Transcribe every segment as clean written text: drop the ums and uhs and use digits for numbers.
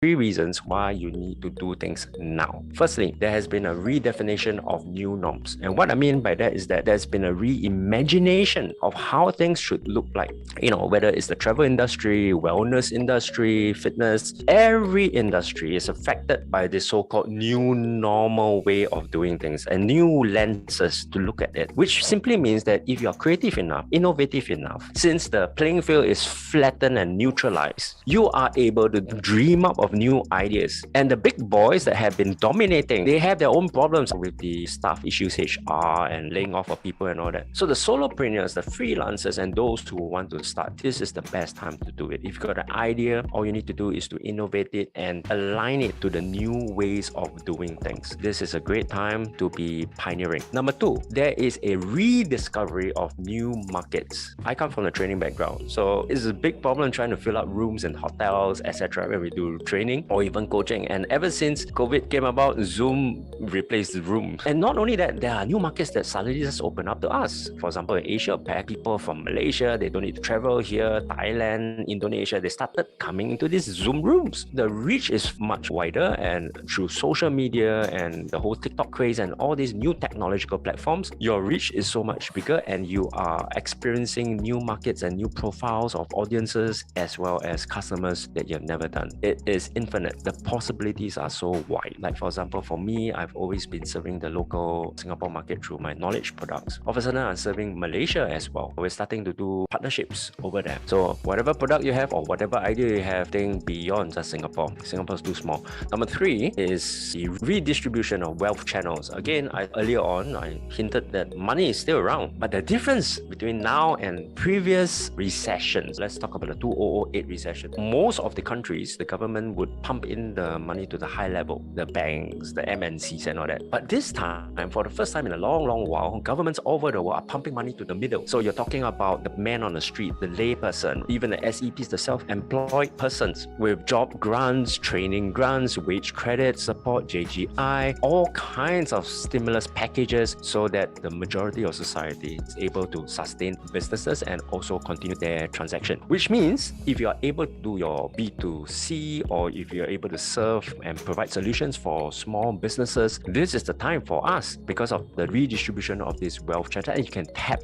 three reasons why you need to do things now. Firstly, there has been a redefinition of new norms. And what I mean by that is that there's been a reimagination of how things should look like. Whether it's the travel industry, wellness industry, fitness, every industry is affected by this so-called new normal way of doing things and new lenses to look at it, which simply means that if you're creative enough, innovative enough, since the playing field is flattened and neutralized, you are able to dream up of new ideas. And the big boys that have been dominating, they have their own problems with the staff issues, HR, and laying off of people and all that. So the solopreneurs, the freelancers, and those who want to start, this is the best time to do it. If you've got an idea, all you need to do is to innovate it and align it to the new ways of doing things. This is a great time to be pioneering. Number two, there is a rediscovery of new markets. I come from a training background, so it's a big problem trying to fill up rooms in hotels, etc. when we do training or even coaching. And ever since COVID came about, Zoom replaced Room. And not only that, there are new markets that suddenly just open up to us. For example, in Asia Pac, people from Malaysia, they don't need to travel here, Thailand, Indonesia, they started coming into these Zoom rooms. The reach is much wider, and through social media and the whole TikTok craze and all these new technological platforms, your reach is so much bigger and you are experiencing new markets and new profiles of audiences as well as customers that you've never done. It is infinite. The possibilities are so wide. Like for example, for me, I've always been serving the local Singapore market through my knowledge products. All of a sudden, I'm serving Malaysia as well. We're starting to do partnerships over there. So whatever product you have or whatever idea you have, think beyond just Singapore. Singapore's too small. Number three is the redistribution of wealth channels. Again, earlier on, I hinted that money is still around, but the difference between now and previous recessions, let's talk about the 2008 recession. Most of the countries, the government would pump in the money to the high level, the banks, the MNCs and all that. But this time, for the first time in a long, long while, governments all over the world are pumping money to the middle. So you're talking about the man on the street, the lay person, even the SEPs, the self-employed persons with job grants, training grants, wage credit support, JGI, all kinds of stimulus packages so that the majority of society is able to sustain businesses and also continue their transaction. Which means if you are able to do your B2C or if you're able to serve and provide solutions for small businesses, this is the time for us because of the redistribution of this wealth channel. And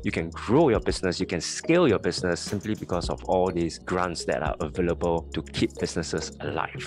you can grow your business, you can scale your business simply because of all these grants that are available to keep businesses alive.